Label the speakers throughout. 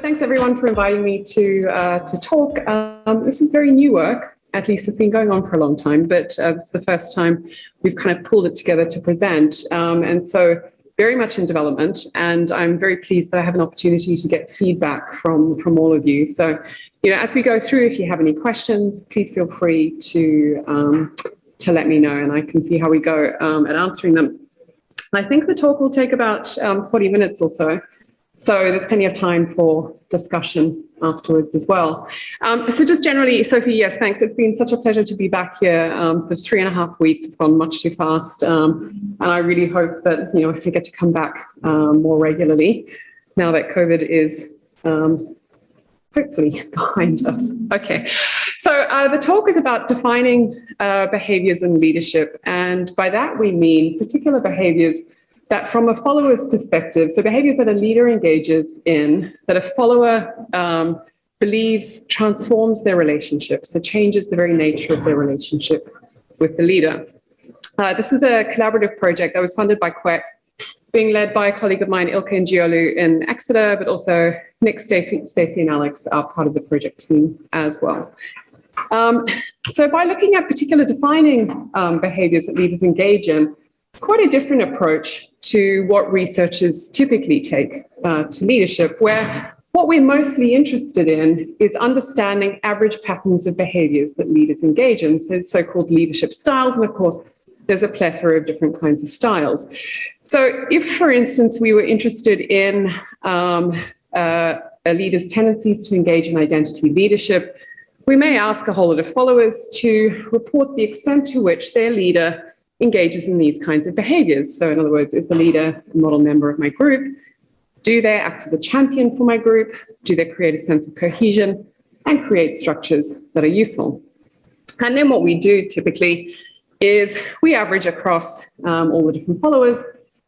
Speaker 1: thanks everyone for inviting me to talk. This is very new work. At least it's been going on for a long time, but it's the first time we've kind of pulled it together to present. And so very much in development, and I'm very pleased that I have an opportunity to get feedback from all of you. So, as we go through, if you have any questions, please feel free to let me know, and I can see how we go at answering them. I think the talk will take about 40 minutes or so. So there's plenty of time for discussion afterwards as well. So just generally, Sophie, yes, thanks. It's been such a pleasure to be back here. So 3.5 weeks has gone much too fast. And I really hope that, I get to come back more regularly now that COVID is hopefully behind us. Okay. So the talk is about defining behaviors and leadership. And by that, we mean particular behaviors that from a follower's perspective, so behaviors that a leader engages in, that a follower believes transforms their relationship, so changes the very nature of their relationship with the leader. This is a collaborative project that was funded by QEX, being led by a colleague of mine, Ilke and Giolu in Exeter, but also Nick, Stacey, and Alex are part of the project team as well. So by looking at particular defining behaviors that leaders engage in, it's quite a different approach to what researchers typically take to leadership, where what we're mostly interested in is understanding average patterns of behaviors that leaders engage in, so-called leadership styles. And of course, there's a plethora of different kinds of styles. So if, for instance, we were interested in a leader's tendencies to engage in identity leadership, we may ask a whole lot of followers to report the extent to which their leader engages in these kinds of behaviors. So in other words, is the leader a model member of my group? Do they act as a champion for my group? Do they create a sense of cohesion and create structures that are useful? And then what we do typically is we average across all the different followers,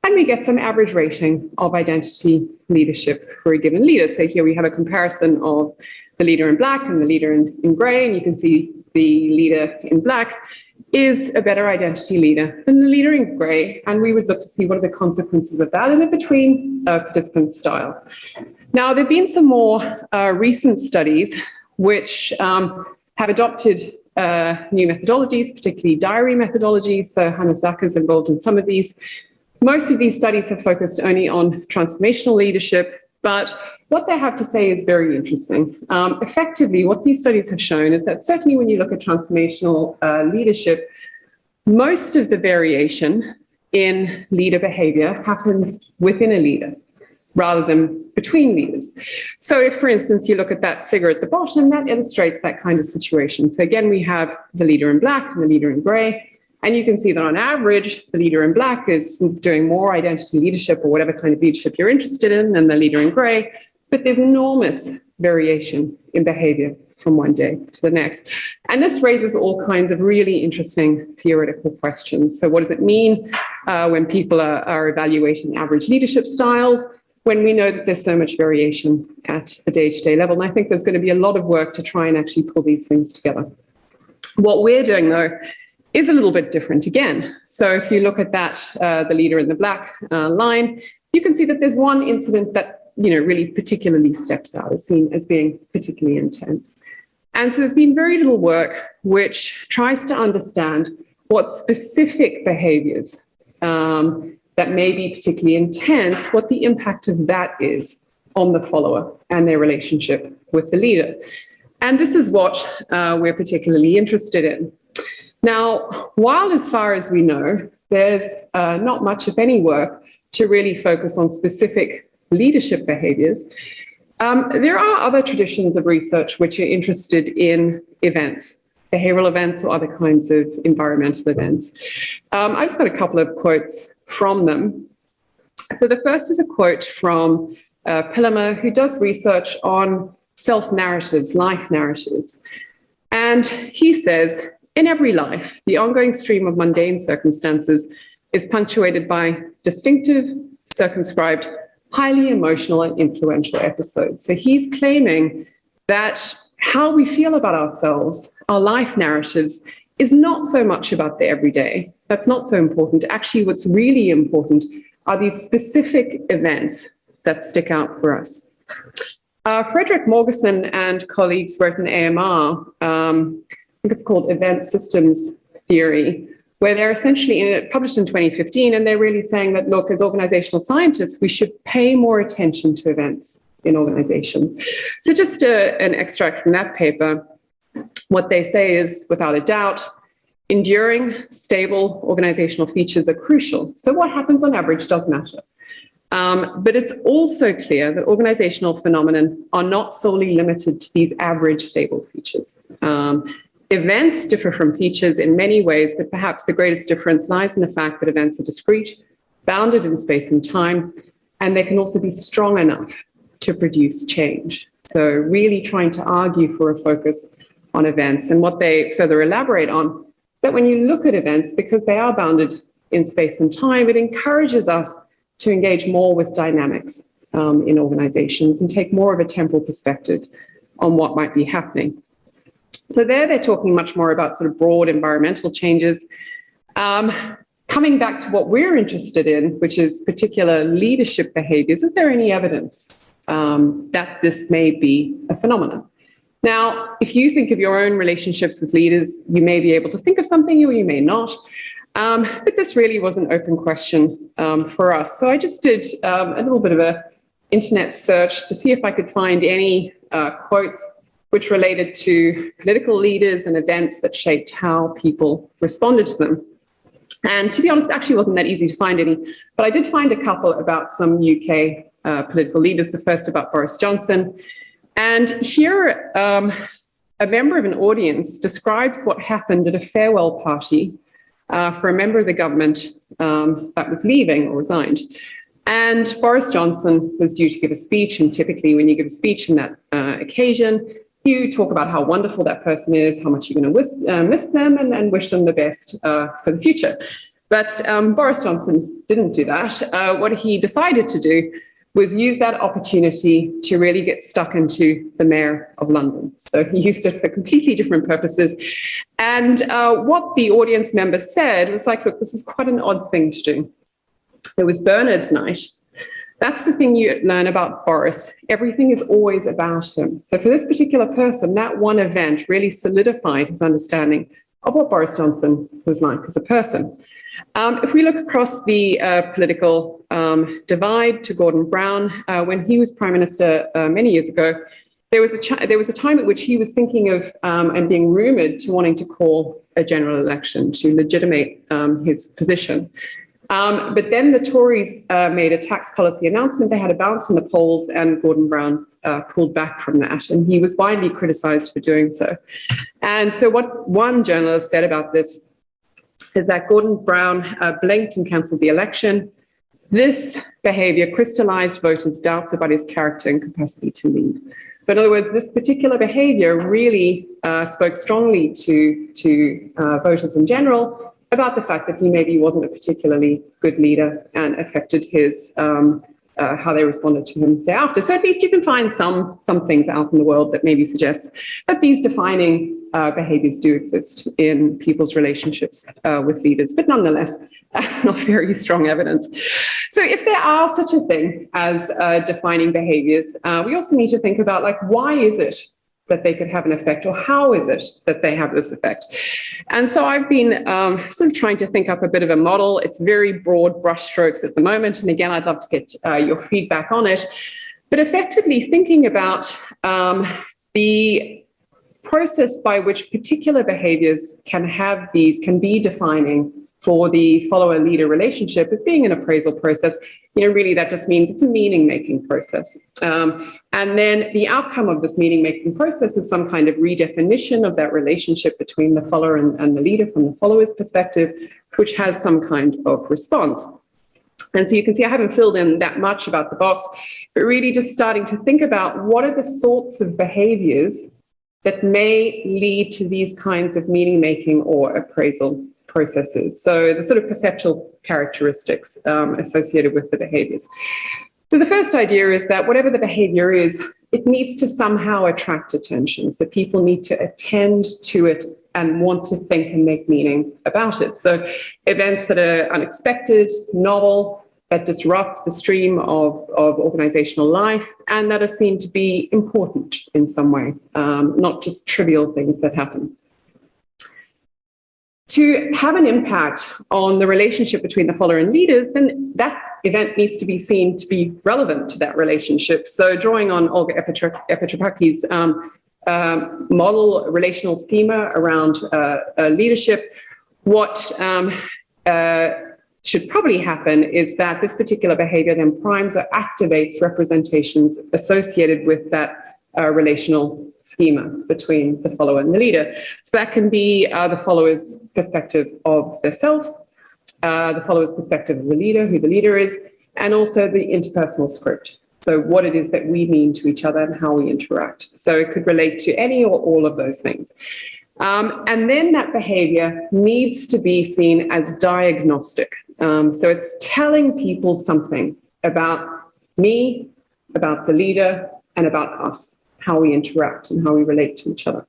Speaker 1: and we get some average rating of identity leadership for a given leader. So here we have a comparison of the leader in black and the leader in gray, and you can see the leader in black is a better identity leader than the leader in grey, and we would look to see what are the consequences of that and in between participant style. Now, there have been some more recent studies which have adopted new methodologies, particularly diary methodologies. So Hannah Zacker's involved in some of these. Most of these studies have focused only on transformational leadership, but what they have to say is very interesting. Effectively, what these studies have shown is that certainly when you look at transformational leadership, most of the variation in leader behavior happens within a leader rather than between leaders. So if, for instance, you look at that figure at the bottom, that illustrates that kind of situation. So again, we have the leader in black and the leader in gray. And you can see that on average, the leader in black is doing more identity leadership or whatever kind of leadership you're interested in than the leader in gray. But there's enormous variation in behavior from one day to the next. And this raises all kinds of really interesting theoretical questions. So what does it mean when people are evaluating average leadership styles, when we know that there's so much variation at the day-to-day level? And I think there's going to be a lot of work to try and actually pull these things together. What we're doing, though, is a little bit different again. So if you look at that, the leader in the black line, you can see that there's one incident that really particularly steps out, is seen as being particularly intense. And so there's been very little work which tries to understand what specific behaviors that may be particularly intense, what the impact of that is on the follower and their relationship with the leader. And this is what we're particularly interested in. Now, while as far as we know, there's not much, if any, work to really focus on specific leadership behaviors, there are other traditions of research which are interested in events, behavioral events or other kinds of environmental events. I just got a couple of quotes from them. So the first is a quote from Pillemer, who does research on self-narratives, life narratives. And he says, in every life, the ongoing stream of mundane circumstances is punctuated by distinctive, circumscribed, highly emotional and influential episodes. So he's claiming that how we feel about ourselves, our life narratives, is not so much about the everyday. That's not so important. Actually, what's really important are these specific events that stick out for us. Frederick Morgeson and colleagues wrote an AMR, I think it's called Event Systems Theory, where they're essentially published in 2015, and they're really saying that, look, as organizational scientists, we should pay more attention to events in organizations. So just an extract from that paper, what they say is, without a doubt, enduring, stable organizational features are crucial. So what happens on average does matter. But it's also clear that organizational phenomena are not solely limited to these average stable features. Events differ from features in many ways, but perhaps the greatest difference lies in the fact that events are discrete, bounded in space and time, and they can also be strong enough to produce change. So really trying to argue for a focus on events. And what they further elaborate on, that when you look at events, because they are bounded in space and time, it encourages us to engage more with dynamics in organizations and take more of a temporal perspective on what might be happening. So they're talking much more about sort of broad environmental changes. Coming back to what we're interested in, which is particular leadership behaviors, is there any evidence that this may be a phenomenon? Now, if you think of your own relationships with leaders, you may be able to think of something or you may not. But this really was an open question for us. So I just did a little bit of an internet search to see if I could find any quotes which related to political leaders and events that shaped how people responded to them. And to be honest, it actually wasn't that easy to find any, but I did find a couple about some UK political leaders, the first about Boris Johnson. And here, a member of an audience describes what happened at a farewell party for a member of the government that was leaving or resigned. And Boris Johnson was due to give a speech, and typically when you give a speech on that occasion, you talk about how wonderful that person is, how much you're going to miss them, and wish them the best for the future. But Boris Johnson didn't do that. What he decided to do was use that opportunity to really get stuck into the Mayor of London. So he used it for completely different purposes. And what the audience member said was like, look, this is quite an odd thing to do. It was Bernard's night. That's the thing you learn about Boris. Everything is always about him. So for this particular person, that one event really solidified his understanding of what Boris Johnson was like as a person. If we look across the political divide to Gordon Brown, when he was Prime Minister many years ago, there was a time at which he was thinking of and being rumoured to wanting to call a general election to legitimate his position. But then the Tories made a tax policy announcement. They had a bounce in the polls, and Gordon Brown pulled back from that. And he was widely criticised for doing so. And so what one journalist said about this is that Gordon Brown blinked and cancelled the election. This behaviour crystallised voters' doubts about his character and capacity to lead. So in other words, this particular behaviour really spoke strongly to voters in general about the fact that he maybe wasn't a particularly good leader and affected his how they responded to him thereafter. So at least you can find some things out in the world that maybe suggests that these defining behaviours do exist in people's relationships with leaders, but nonetheless, that's not very strong evidence. So if there are such a thing as defining behaviours, we also need to think about, like, why is it that they could have an effect, or how is it that they have this effect? And so I've been sort of trying to think up a bit of a model. It's very broad brushstrokes at the moment. And again, I'd love to get your feedback on it. But effectively thinking about the process by which particular behaviors can be defining for the follower-leader relationship as being an appraisal process. Really that just means it's a meaning-making process. And then the outcome of this meaning-making process is some kind of redefinition of that relationship between the follower and the leader from the follower's perspective, which has some kind of response. And so you can see I haven't filled in that much about the box, but really just starting to think about what are the sorts of behaviors that may lead to these kinds of meaning-making or appraisal processes. So the sort of perceptual characteristics associated with the behaviors. So the first idea is that whatever the behavior is, it needs to somehow attract attention. So people need to attend to it and want to think and make meaning about it. So events that are unexpected, novel, that disrupt the stream of organizational life and that are seen to be important in some way, not just trivial things that happen. To have an impact on the relationship between the follower and leaders, then that event needs to be seen to be relevant to that relationship. So drawing on Olga Epitropaki's model relational schema around leadership, what should probably happen is that this particular behavior then primes or activates representations associated with that relational schema between the follower and the leader. So that can be the follower's perspective of their self, the follower's perspective of the leader, who the leader is, and also the interpersonal script. So what it is that we mean to each other and how we interact. So it could relate to any or all of those things. And then that behavior needs to be seen as diagnostic. So it's telling people something about me, about the leader, and about us, how we interact and how we relate to each other.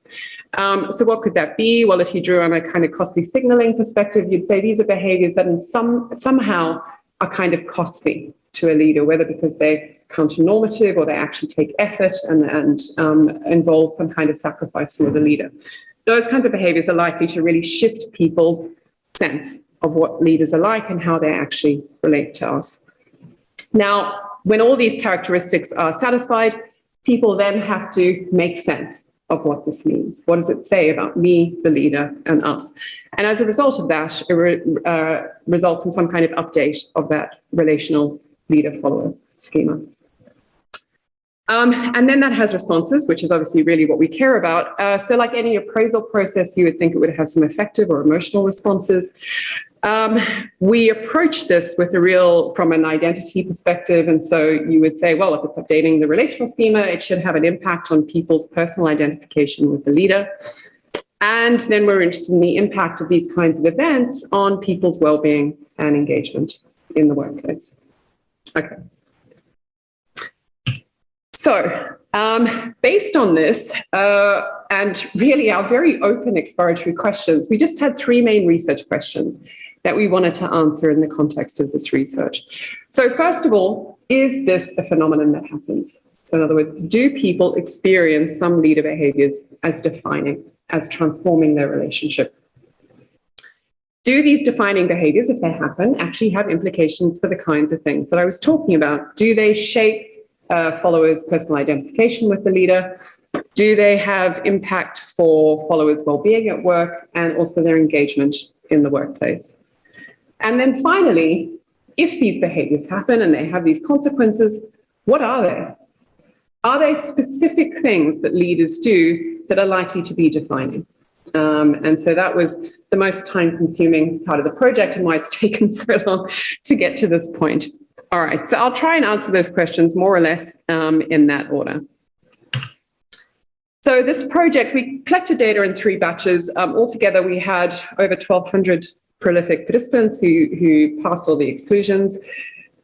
Speaker 1: So what could that be? Well, if you drew on a kind of costly signaling perspective, you'd say these are behaviors that in somehow are kind of costly to a leader, whether because they're counter-normative or they actually take effort and involve some kind of sacrifice for the leader. Those kinds of behaviors are likely to really shift people's sense of what leaders are like and how they actually relate to us. Now, when all these characteristics are satisfied, people then have to make sense of what this means. What does it say about me, the leader, and us? And as a result of that, it results in some kind of update of that relational leader-follower schema. And then that has responses, which is obviously really what we care about. So like any appraisal process, you would think it would have some affective or emotional responses. We approach this with from an identity perspective. And so you would say, well, if it's updating the relational schema, it should have an impact on people's personal identification with the leader. And then we're interested in the impact of these kinds of events on people's well-being and engagement in the workplace. Okay. So based on this, and really our very open exploratory questions, we just had 3 main research questions that we wanted to answer in the context of this research. So first of all, is this a phenomenon that happens? So in other words, do people experience some leader behaviors as defining, as transforming their relationship? Do these defining behaviors, if they happen, actually have implications for the kinds of things that I was talking about? Do they shape followers' personal identification with the leader? Do they have impact for followers' well-being at work and also their engagement in the workplace? And then finally, if these behaviors happen and they have these consequences, what are they? Are they specific things that leaders do that are likely to be defining? And so that was the most time-consuming part of the project and why it's taken so long to get to this point. All right, so I'll try and answer those questions more or less in that order. So this project, we collected data in 3 batches. Altogether, we had over 1,200 prolific participants who passed all the exclusions.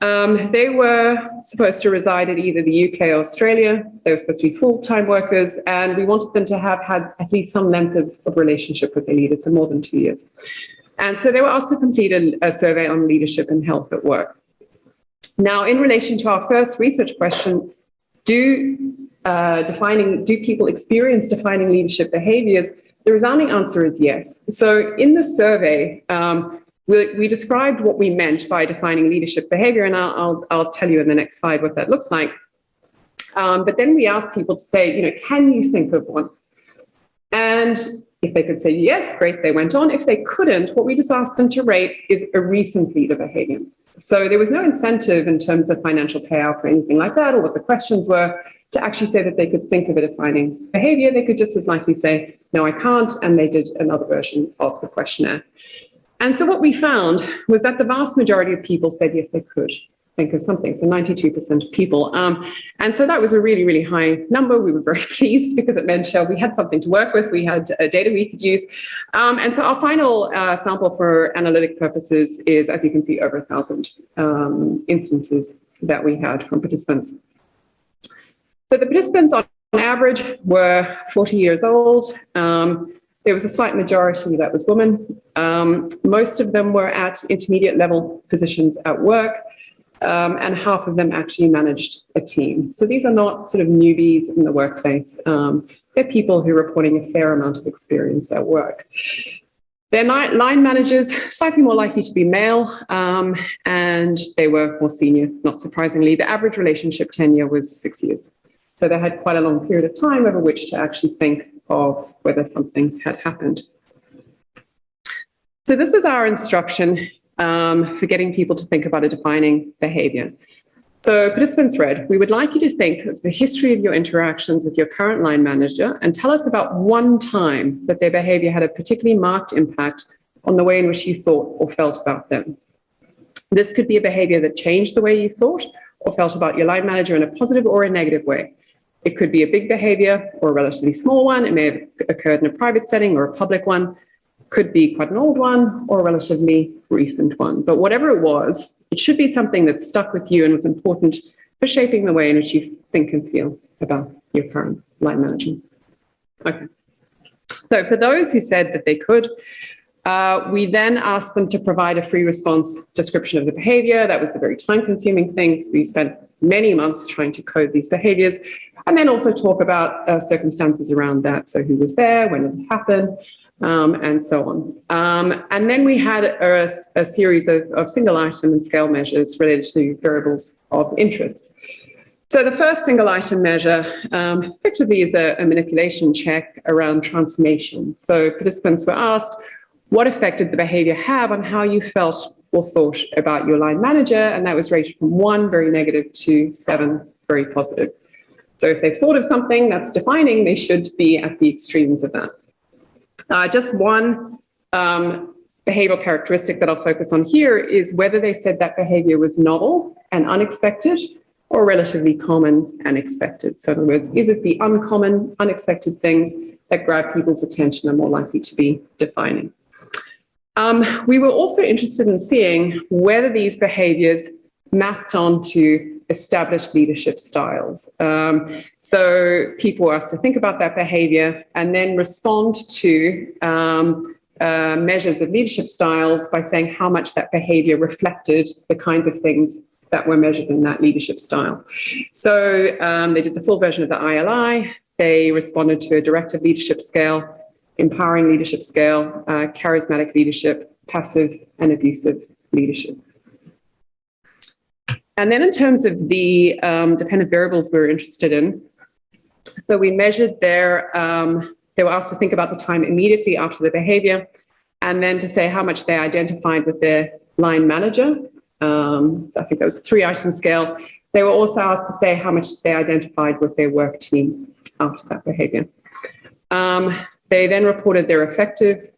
Speaker 1: They were supposed to reside in either the UK or Australia. They were supposed to be full-time workers, and we wanted them to have had at least some length of relationship with their leaders, so more than 2 years. And so they were asked to complete a survey on leadership and health at work. Now, in relation to our first research question, do people experience defining leadership behaviors? The resounding answer is yes. So in the survey, we described what we meant by defining leadership behavior, and I'll tell you in the next slide what that looks like. But then we asked people to say, can you think of one? And if they could say yes, great, they went on. If they couldn't, what we just asked them to rate is a recent leader behavior. So there was no incentive in terms of financial payout for anything like that, or what the questions were, to actually say that they could think of a defining behavior. They could just as likely say, no, I can't, and they did another version of the questionnaire. And so what we found was that the vast majority of people said yes, they could think of something, so 92% of people. And so that was a really, really high number. We were very pleased because it meant we had something to work with. We had data we could use. And so our final sample for analytic purposes is, as you can see, over 1,000 instances that we had from participants. So the participants on average were 40 years old. There was a slight majority that was women. Most of them were at intermediate level positions at work. and half of them actually managed a team. So these are not sort of newbies in the workplace. They're people who are reporting a fair amount of experience at work. Their line managers, slightly more likely to be male, and they were more senior, not surprisingly. The average relationship tenure was 6 years. So they had quite a long period of time over which to actually think of whether something had happened. So this was our instruction for getting people to think about a defining behavior. So participants read, we would like you to think of the history of your interactions with your current line manager and tell us about one time that their behavior had a particularly marked impact on the way in which you thought or felt about them. This could be a behavior that changed the way you thought or felt about your line manager in a positive or a negative way. It could be a big behavior or a relatively small one. It may have occurred in a private setting or a public one. Could be quite an old one or a relatively recent one. But whatever it was, it should be something that stuck with you and was important for shaping the way in which you think and feel about your current line manager. Okay. So for those who said that they could, we then asked them to provide a free response description of the behavior. That was the very time-consuming thing. We spent many months trying to code these behaviors, and then also talk about circumstances around that. So who was there, when it happened, and so on. And then we had a series of single item and scale measures related to variables of interest. So the first single item measure effectively is a manipulation check around transformation. So participants were asked, what effect did the behavior have on how you felt or thought about your line manager? And that was rated from 1, very negative, to 7, very positive. So if they've thought of something that's defining, they should be at the extremes of that. Just one behavioral characteristic that I'll focus on here is whether they said that behavior was novel and unexpected or relatively common and expected. So in other words, is it the uncommon, unexpected things that grab people's attention and more likely to be defining? We were also interested in seeing whether these behaviors mapped onto established leadership styles. So people were asked to think about that behavior and then respond to measures of leadership styles by saying how much that behavior reflected the kinds of things that were measured in that leadership style. So they did the full version of the ILI. They responded to a directive leadership scale, empowering leadership scale, charismatic leadership, passive and abusive leadership. And then in terms of the dependent variables we were interested in, so we measured they were asked to think about the time immediately after the behavior and then to say how much they identified with their line manager. I think that was a 3-item scale. They were also asked to say how much they identified with their work team after that behavior. They then reported their affective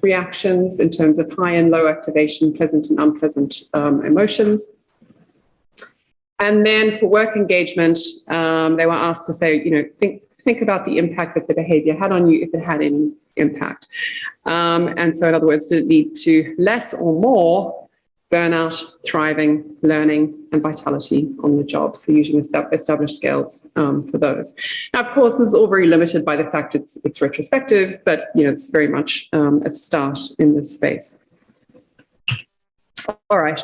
Speaker 1: reactions in terms of high and low activation, pleasant and unpleasant emotions. And then for work engagement, they were asked to say, think about the impact that the behavior had on you, if it had any impact. And so in other words, did it lead to less or more burnout, thriving, learning, and vitality on the job? So using established scales for those. Now, of course, this is all very limited by the fact it's retrospective, but it's very much a start in this space. All right.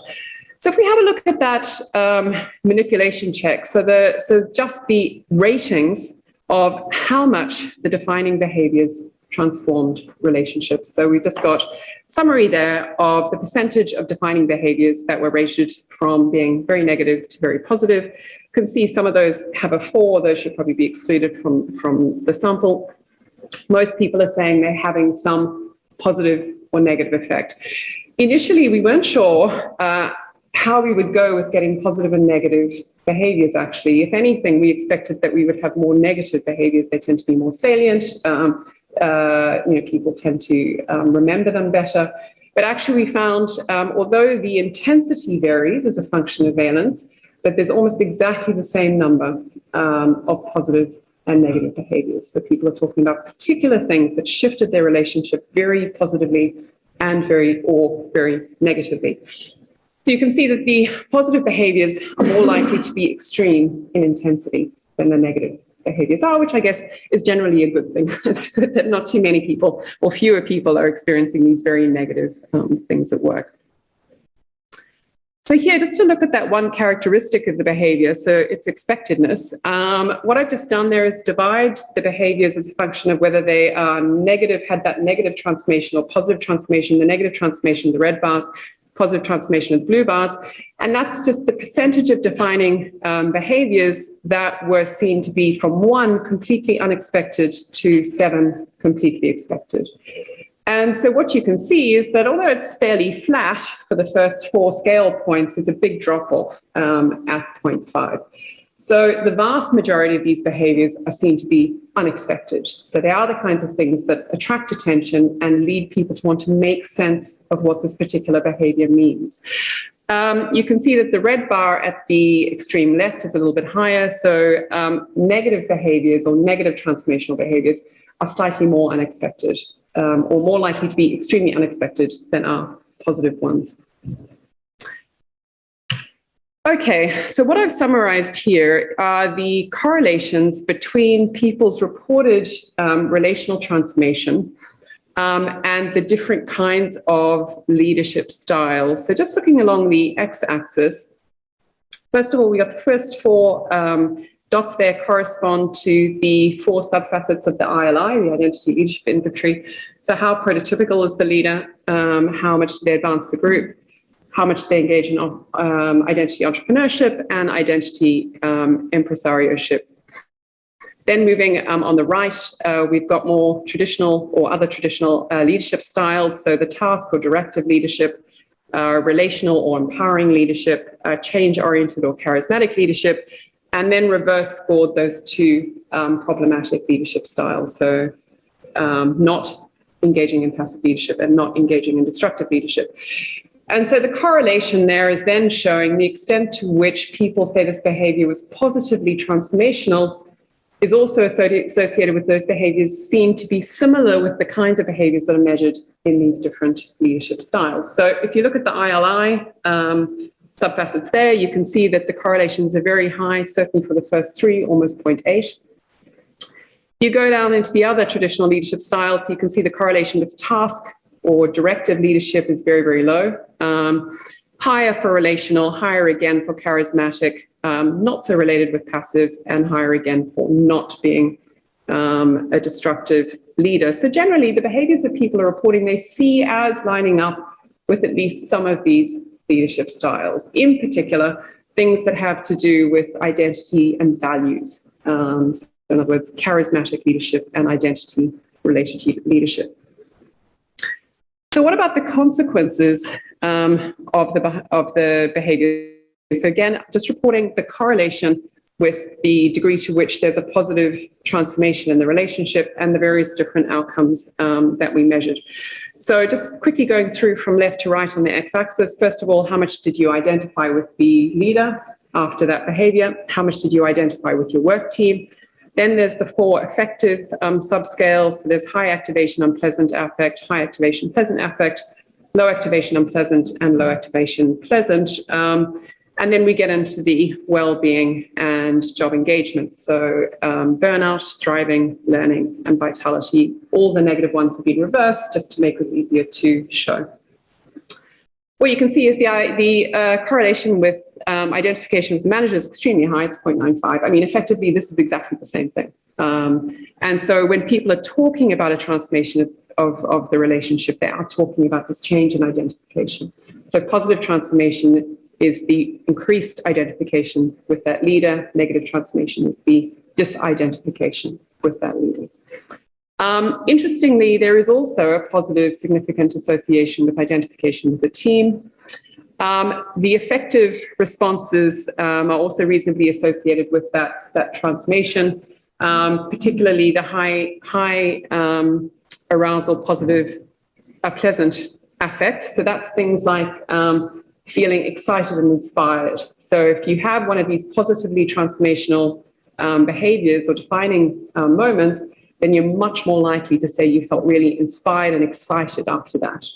Speaker 1: So if we have a look at that manipulation check, so just the ratings of how much the defining behaviors transformed relationships. So we've just got summary there of the percentage of defining behaviors that were rated from being very negative to very positive. You can see some of those have a 4, those should probably be excluded from the sample. Most people are saying they're having some positive or negative effect. Initially, we weren't sure how we would go with getting positive and negative behaviors, actually. If anything, we expected that we would have more negative behaviors. They tend to be more salient. People tend to remember them better. But actually we found, although the intensity varies as a function of valence, that there's almost exactly the same number of positive and negative behaviors. So people are talking about particular things that shifted their relationship very positively and very negatively. So you can see that the positive behaviors are more likely to be extreme in intensity than the negative behaviors are, which I guess is generally a good thing. It's good that not too many people or fewer people are experiencing these very negative things at work. So here, just to look at that one characteristic of the behavior, so it's expectedness. What I've just done there is divide the behaviors as a function of whether they are negative, had that negative transformation or positive transformation, the negative transformation, the red bars, positive transformation of blue bars. And that's just the percentage of defining behaviors that were seen to be from 1 completely unexpected to 7 completely expected. And so what you can see is that although it's fairly flat for the first 4 scale points, there's a big drop off at 0.5. So the vast majority of these behaviors are seen to be unexpected. So they are the kinds of things that attract attention and lead people to want to make sense of what this particular behavior means. You can see that the red bar at the extreme left is a little bit higher. So negative behaviors or negative transformational behaviors are slightly more unexpected. Or more likely to be extremely unexpected than are positive ones. Okay, so what I've summarized here are the correlations between people's reported relational transformation and the different kinds of leadership styles. So just looking along the x-axis, first of all, we got the first 4 dots there correspond to the 4 subfacets of the ILI, the Identity Leadership Inventory. So how prototypical is the leader? How much do they advance the group? How much do they engage in identity entrepreneurship and identity impresarioship? Then moving on the right, we've got more traditional or other traditional leadership styles. So the task or directive leadership, relational or empowering leadership, change-oriented or charismatic leadership, and then reverse scored those 2 problematic leadership styles. So not engaging in passive leadership and not engaging in destructive leadership. And so the correlation there is then showing the extent to which people say this behavior was positively transformational is also associated with those behaviors seen to be similar with the kinds of behaviors that are measured in these different leadership styles. So if you look at the ILI, subfacets there, you can see that the correlations are very high, certainly for the first 3, almost 0.8. You go down into the other traditional leadership styles, you can see the correlation with task or directive leadership is very, very low. Higher for relational, higher again for charismatic, not so related with passive, and higher again for not being a destructive leader. So generally, the behaviors that people are reporting, they see as lining up with at least some of these leadership styles, in particular, things that have to do with identity and values. In other words, charismatic leadership and identity-related leadership. So what about the consequences of the behavior? So again, just reporting the correlation with the degree to which there's a positive transformation in the relationship and the various different outcomes that we measured. So just quickly going through from left to right on the x-axis, first of all, how much did you identify with the leader after that behavior? How much did you identify with your work team? Then there's the 4 affective subscales. So there's high activation, unpleasant affect, high activation, pleasant affect, low activation, unpleasant, and low activation, pleasant. And then we get into the well-being and job engagement. So burnout, thriving, learning, and vitality. All the negative ones have been reversed just to make this easier to show. What you can see is the correlation with identification with the manager is extremely high. It's 0.95. I mean, effectively, this is exactly the same thing. And so when people are talking about a transformation of the relationship, they are talking about this change in identification. So positive transformation is the increased identification with that leader. Negative transformation is the disidentification with that leader. Interestingly, there is also a positive significant association with identification with the team. The effective responses are also reasonably associated with that transformation, particularly the high arousal, positive, pleasant affect. So that's things like feeling excited and inspired. So if you have one of these positively transformational behaviors or defining moments, then you're much more likely to say you felt really inspired and excited after that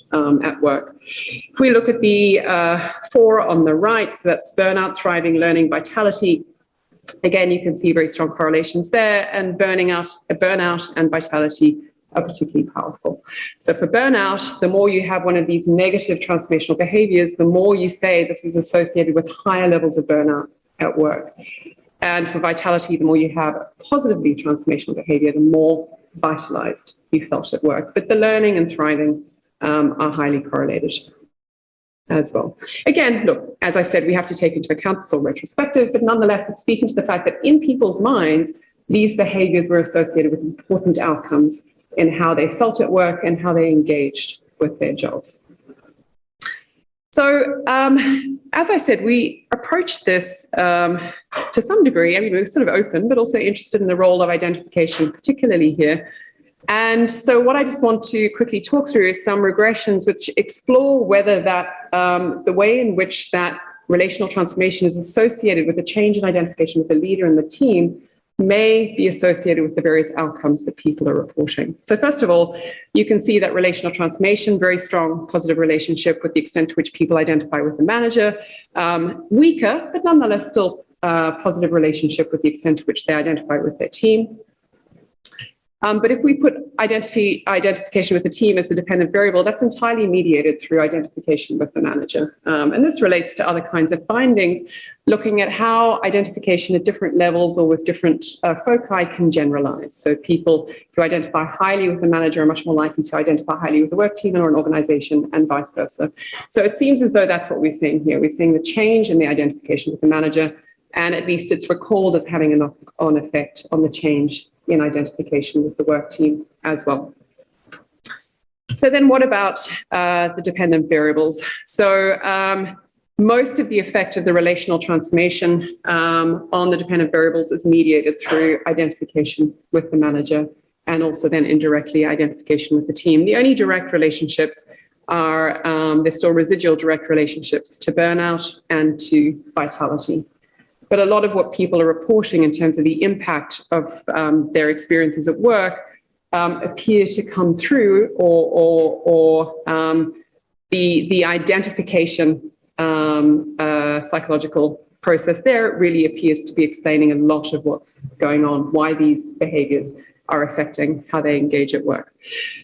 Speaker 1: at work. If we look at the 4 on the right, so that's burnout, thriving, learning, vitality. Again, you can see very strong correlations there, and burnout and vitality are particularly powerful. So for burnout, the more you have one of these negative transformational behaviors, the more you say this is associated with higher levels of burnout at work. And for vitality, the more you have positively transformational behavior, the more vitalized you felt at work. But the learning and thriving are highly correlated as well. Again, look, as I said, we have to take into account this all retrospective, but nonetheless, it's speaking to the fact that in people's minds, these behaviors were associated with important outcomes in how they felt at work and how they engaged with their jobs. So, as I said, we approached this to some degree. I mean, we were sort of open, but also interested in the role of identification, particularly here. And so what I just want to quickly talk through is some regressions which explore whether that the way in which that relational transformation is associated with the change in identification with the leader and the team may be associated with the various outcomes that people are reporting. So first of all, you can see that relational transformation, very strong positive relationship with the extent to which people identify with the manager, weaker, but nonetheless still positive relationship with the extent to which they identify with their team. But if we put identification with the team as the dependent variable, that's entirely mediated through identification with the manager. And this relates to other kinds of findings, looking at how identification at different levels or with different foci can generalize. So people who identify highly with the manager are much more likely to identify highly with the work team or an organization, and vice versa. So it seems as though that's what we're seeing here. We're seeing the change in the identification with the manager, and at least it's recalled as having a knock-on effect on the change in identification with the work team as well. So then what about the dependent variables? So most of the effect of the relational transformation on the dependent variables is mediated through identification with the manager and also then indirectly identification with the team. The only direct relationships are, there's still residual direct relationships to burnout and to vitality. But a lot of what people are reporting in terms of the impact of their experiences at work appear to come through, or the identification psychological process there really appears to be explaining a lot of what's going on, why these behaviors are affecting how they engage at work.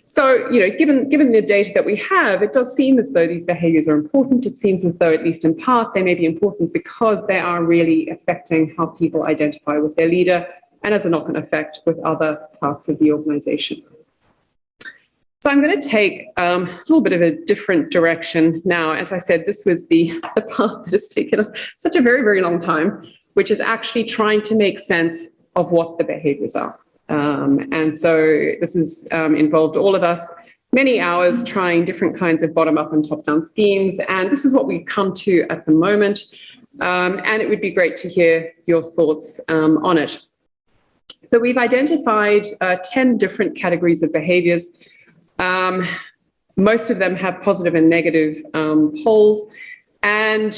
Speaker 1: So, you know, given the data that we have, it does seem as though these behaviors are important. It seems as though, at least in part, they may be important because they are really affecting how people identify with their leader and as a knock-on effect with other parts of the organization. So I'm going to take a little bit of a different direction now. As I said, this was the path that has taken us such a very, very long time, which is actually trying to make sense of what the behaviors are. And so this has involved all of us, many hours trying different kinds of bottom-up and top-down schemes. And this is what we've come to at the moment. And it would be great to hear your thoughts on it. So we've identified 10 different categories of behaviors. Most of them have positive and negative poles. And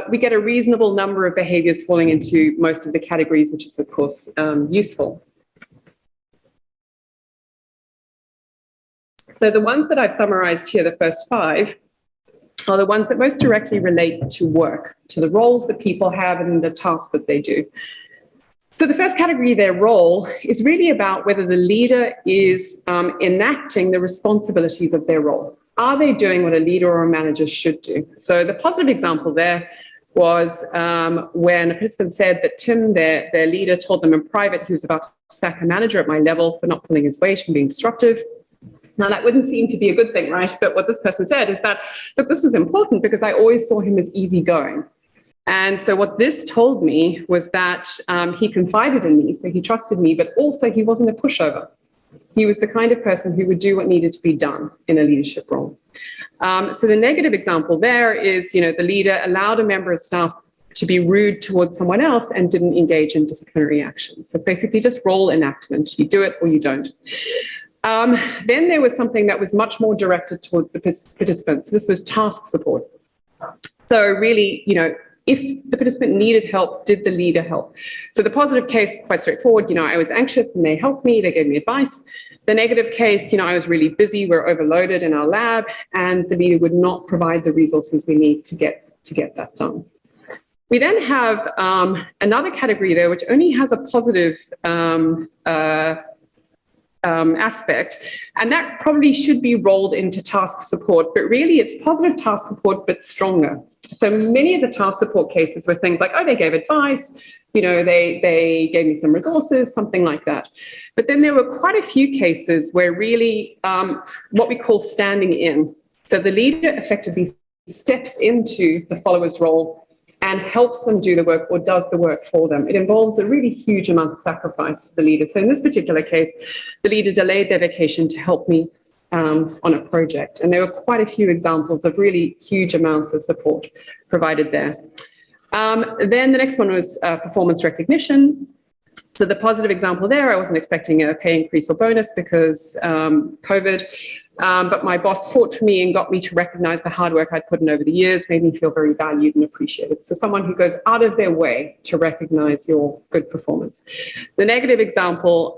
Speaker 1: we get a reasonable number of behaviors falling into most of the categories, which is, of course, useful. So the ones that I've summarized here, the first 5, are the ones that most directly relate to work, to the roles that people have and the tasks that they do. So the first category, their role, is really about whether the leader is enacting the responsibilities of their role. Are they doing what a leader or a manager should do? So the positive example there was when a participant said that Tim, their leader, told them in private he was about to sack a manager at my level for not pulling his weight and being disruptive. Now, that wouldn't seem to be a good thing, right? But what this person said is that, look, this was important because I always saw him as easygoing. And so what this told me was that he confided in me, so he trusted me, but also he wasn't a pushover. He was the kind of person who would do what needed to be done in a leadership role. So the negative example there is, you know, the leader allowed a member of staff to be rude towards someone else and didn't engage in disciplinary action. So basically just role enactment. You do it or you don't. Then there was something that was much more directed towards the participants. This was task support. So really, you know, if the participant needed help, did the leader help? So the positive case, quite straightforward, you know, I was anxious and they helped me, they gave me advice. The negative case, you know, I was really busy, we're overloaded in our lab, and the leader would not provide the resources we need to get that done. We then have another category there, which only has a positive aspect. And that probably should be rolled into task support, but really it's positive task support, but stronger. So many of the task support cases were things like, oh, they gave advice, you know, they gave me some resources, something like that. But then there were quite a few cases where really what we call standing in. So the leader effectively steps into the follower's role and helps them do the work or does the work for them. It involves a really huge amount of sacrifice of the leader. So in this particular case, the leader delayed their vacation to help me on a project. And there were quite a few examples of really huge amounts of support provided there. Then the next one was performance recognition. So the positive example there, I wasn't expecting a pay increase or bonus because COVID, but my boss fought for me and got me to recognize the hard work I'd put in over the years, made me feel very valued and appreciated. So someone who goes out of their way to recognize your good performance. The negative example,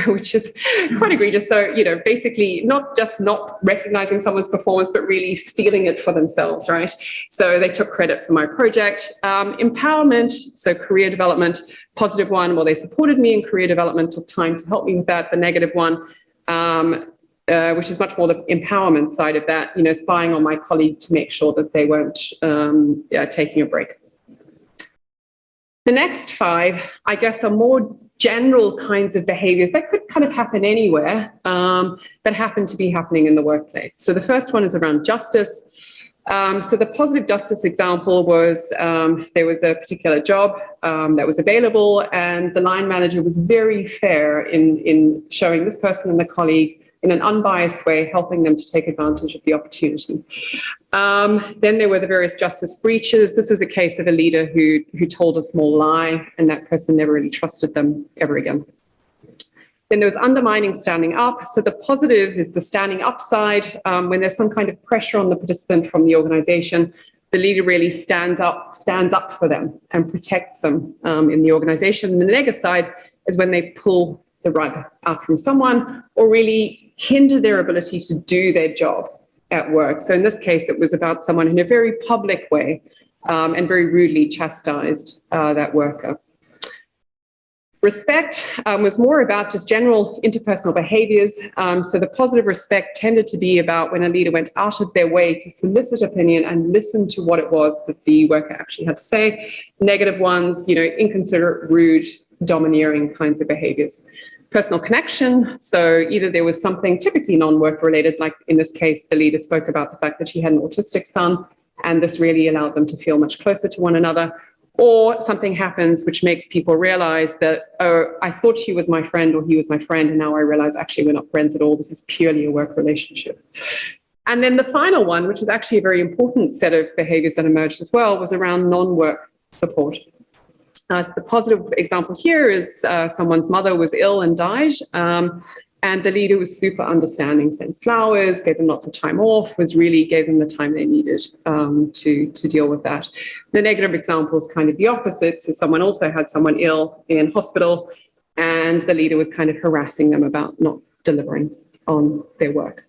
Speaker 1: which is quite egregious. So, you know, basically not just not recognizing someone's performance, but really stealing it for themselves, right? So they took credit for my project. Empowerment, so career development, positive one, well, they supported me in career development, took time to help me with that. The negative one, which is much more the empowerment side of that, you know, spying on my colleague to make sure that they weren't taking a break. The next 5, I guess, are more general kinds of behaviors that could kind of happen anywhere, that happen to be happening in the workplace. So the first one is around justice. So the positive justice example was there was a particular job that was available, and the line manager was very fair in showing this person and the colleague in an unbiased way, helping them to take advantage of the opportunity. Then there were the various justice breaches. This was a case of a leader who told a small lie, and that person never really trusted them ever again. Then there was undermining standing up. So the positive is the standing up side. When there's some kind of pressure on the participant from the organization, the leader really stands up for them and protects them in the organization. And the negative side is when they pull the rug out from someone or really hinder their ability to do their job at work. So in this case, it was about someone in a very public way and very rudely chastised that worker. Respect was more about just general interpersonal behaviors. So the positive respect tended to be about when a leader went out of their way to solicit opinion and listen to what it was that the worker actually had to say. Negative ones, you know, inconsiderate, rude, domineering kinds of behaviors. Personal connection. So either there was something typically non-work related, like in this case, the leader spoke about the fact that she had an autistic son, and this really allowed them to feel much closer to one another. Or something happens which makes people realize that, oh, I thought she was my friend or he was my friend, and now I realize actually we're not friends at all. This is purely a work relationship. And then the final one, which was actually a very important set of behaviors that emerged as well, was around non-work support. So the positive example here is someone's mother was ill and died, and the leader was super understanding, sent flowers, gave them lots of time off, gave them the time they needed to deal with that. The negative example is kind of the opposite. So someone also had someone ill in hospital, and the leader was kind of harassing them about not delivering on their work.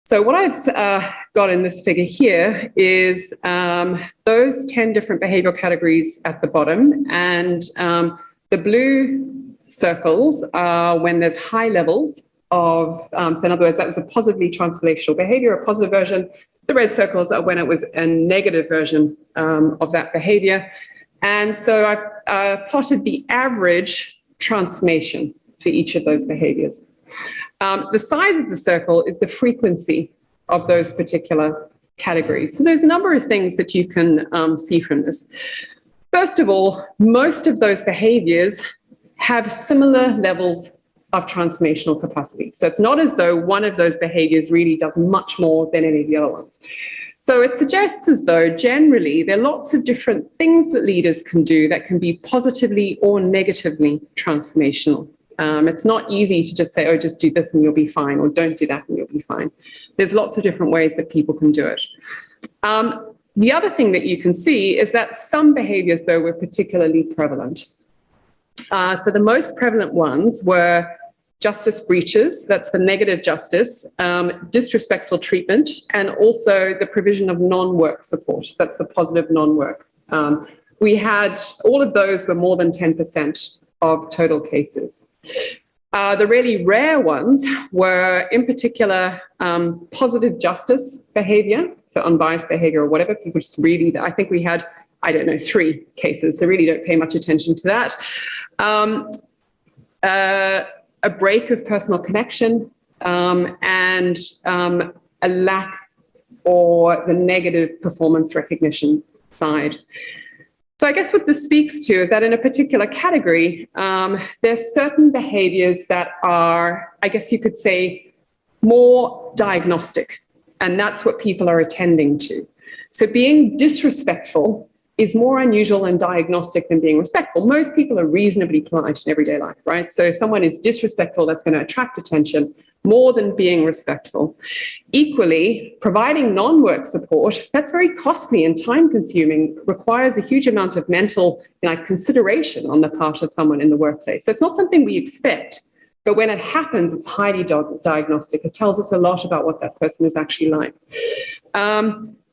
Speaker 1: So what I've got in this figure here is those 10 different behavioral categories at the bottom, and the blue circles are when there's high levels of, so in other words, that was a positively transformational behavior, a positive version. The red circles are when it was a negative version of that behavior. And so I've plotted the average transformation for each of those behaviors. The size of the circle is the frequency of those particular categories. So there's a number of things that you can see from this. First of all, most of those behaviors have similar levels of transformational capacity. So it's not as though one of those behaviors really does much more than any of the other ones. So it suggests as though generally there are lots of different things that leaders can do that can be positively or negatively transformational. It's not easy to just say, oh, just do this and you'll be fine, or don't do that and you'll be fine. There's lots of different ways that people can do it. The other thing that you can see is that some behaviors, though, were particularly prevalent. So the most prevalent ones were justice breaches, that's the negative justice, disrespectful treatment, and also the provision of non-work support, that's the positive non-work. We had, all of those were more than 10% of total cases. The really rare ones were, in particular, positive justice behavior, so unbiased behavior or whatever. People just really, I think we had, I don't know, 3 cases, so really don't pay much attention to that. A break of personal connection, and a lack or the negative performance recognition side. So I guess what this speaks to is that in a particular category, there's certain behaviors that are, I guess you could say, more diagnostic, and that's what people are attending to. So being disrespectful is more unusual and diagnostic than being respectful. Most people are reasonably polite in everyday life, right? So if someone is disrespectful, that's going to attract attention more than being respectful. Equally, providing non-work support, that's very costly and time-consuming, requires a huge amount of mental consideration on the part of someone in the workplace. So it's not something we expect, but when it happens, it's highly diagnostic. It tells us a lot about what that person is actually like.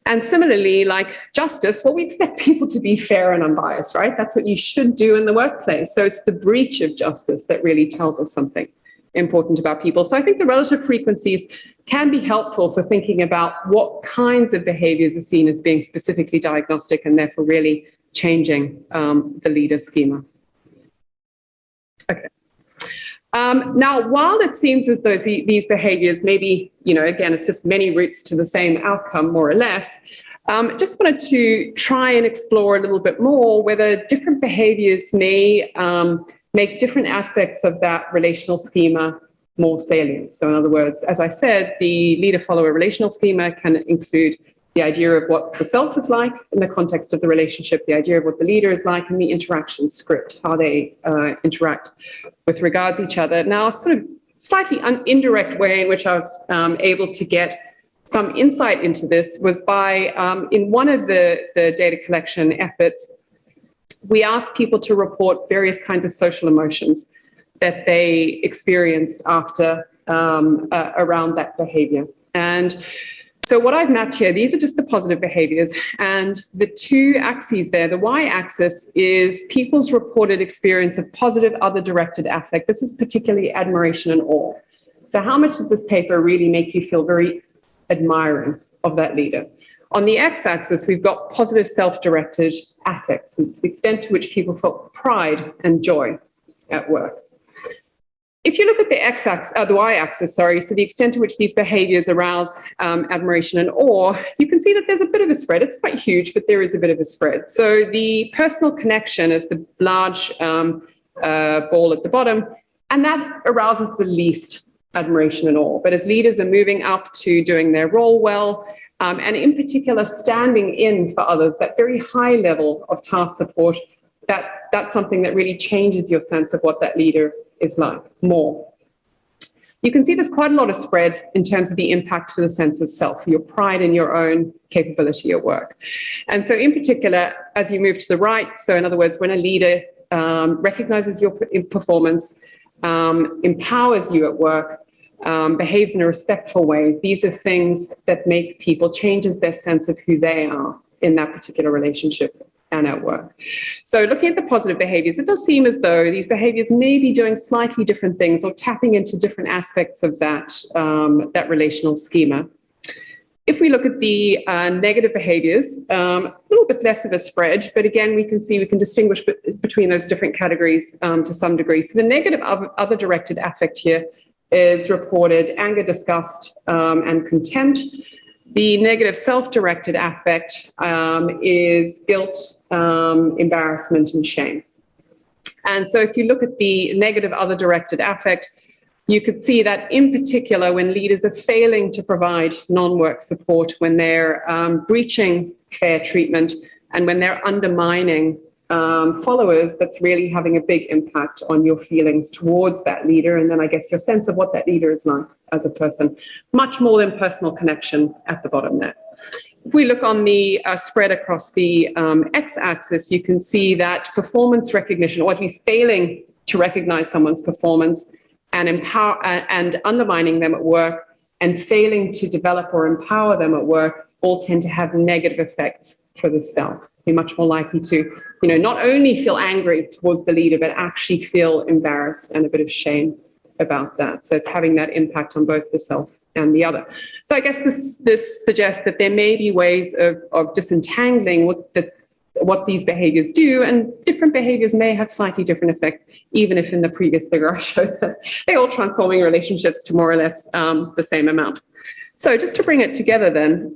Speaker 1: And similarly, like justice, well, we expect people to be fair and unbiased, right? That's what you should do in the workplace. So it's the breach of justice that really tells us something important about people. So I think the relative frequencies can be helpful for thinking about what kinds of behaviors are seen as being specifically diagnostic and therefore really changing the leader schema. Okay. Now, while it seems as though these behaviors maybe, again, it's just many routes to the same outcome, more or less, just wanted to try and explore a little bit more whether different behaviors may make different aspects of that relational schema more salient. So in other words, as I said, the leader-follower relational schema can include the idea of what the self is like in the context of the relationship, the idea of what the leader is like, and the interaction script, how they interact with regards to each other. Now, sort of slightly indirect way in which I was able to get some insight into this was by, in one of the data collection efforts, we asked people to report various kinds of social emotions that they experienced after around that behavior. And so what I've mapped here, these are just the positive behaviors, and the 2 axes there, the y-axis is people's reported experience of positive other-directed affect. This is particularly admiration and awe. So how much does this paper really make you feel very admiring of that leader? On the x-axis, we've got positive self-directed affects. It's the extent to which people felt pride and joy at work. If you look at the y-axis, so the extent to which these behaviors arouse admiration and awe, you can see that there's a bit of a spread. It's quite huge, but there is a bit of a spread. So the personal connection is the large ball at the bottom, and that arouses the least admiration and awe. But as leaders are moving up to doing their role well, and in particular standing in for others, that very high level of task support, that's something that really changes your sense of what that leader is like more. You can see there's quite a lot of spread in terms of the impact for the sense of self, your pride in your own capability at work. And so in particular, as you move to the right, so in other words, when a leader recognizes your performance, empowers you at work, behaves in a respectful way, these are things that make people, changes their sense of who they are in that particular relationship and at work. So looking at the positive behaviors, it does seem as though these behaviors may be doing slightly different things or tapping into different aspects of that, that relational schema. If we look at the negative behaviors, a little bit less of a spread, but again, we can distinguish between those different categories to some degree. So the negative other directed affect here is reported anger, disgust, and contempt. The negative self-directed affect is guilt, embarrassment, and shame. And so if you look at the negative other directed affect, you could see that in particular when leaders are failing to provide non-work support, when they're breaching fair treatment, and when they're undermining followers, that's really having a big impact on your feelings towards that leader, and then I guess your sense of what that leader is like as a person, much more than personal connection at the bottom there. If we look on the spread across the x-axis, you can see that performance recognition, or at least failing to recognize someone's performance and undermining them at work, and failing to develop or empower them at work, all tend to have negative effects for the self. You're much more likely to, not only feel angry towards the leader, but actually feel embarrassed and a bit of shame about that. So it's having that impact on both the self and the other. So I guess this suggests that there may be ways of disentangling what these behaviors do, and different behaviors may have slightly different effects, even if in the previous figure I showed that they're all transforming relationships to more or less the same amount. So just to bring it together then,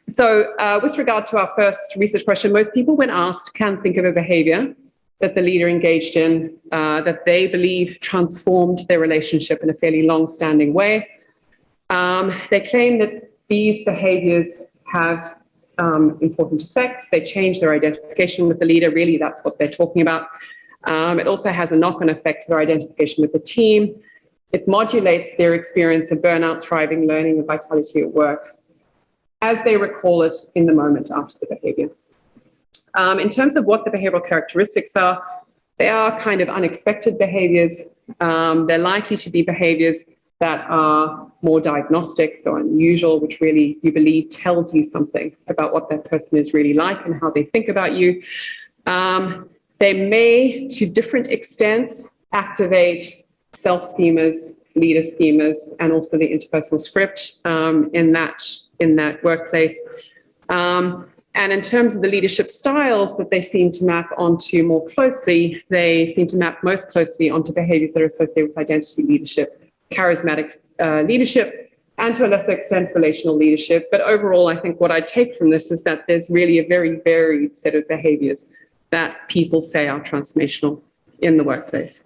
Speaker 1: with regard to our first research question, most people when asked can think of a behavior that the leader engaged in that they believe transformed their relationship in a fairly long-standing way. They claim that these behaviors have important effects. They change their identification with the leader. Really, that's what they're talking about. It also has a knock-on effect to their identification with the team. It modulates their experience of burnout, thriving, learning, and vitality at work as they recall it in the moment after the behavior. In terms of what the behavioral characteristics are, they are kind of unexpected behaviors. They're likely to be behaviors that are more diagnostic, so unusual, which really you believe tells you something about what that person is really like and how they think about you. They may, to different extents, activate self-schemas, leader schemas, and also the interpersonal script in that workplace. And in terms of the leadership styles that they seem to map onto more closely, they seem to map most closely onto behaviors that are associated with identity leadership, charismatic leadership, and to a lesser extent, relational leadership. But overall, I think what I take from this is that there's really a very varied set of behaviors that people say are transformational in the workplace.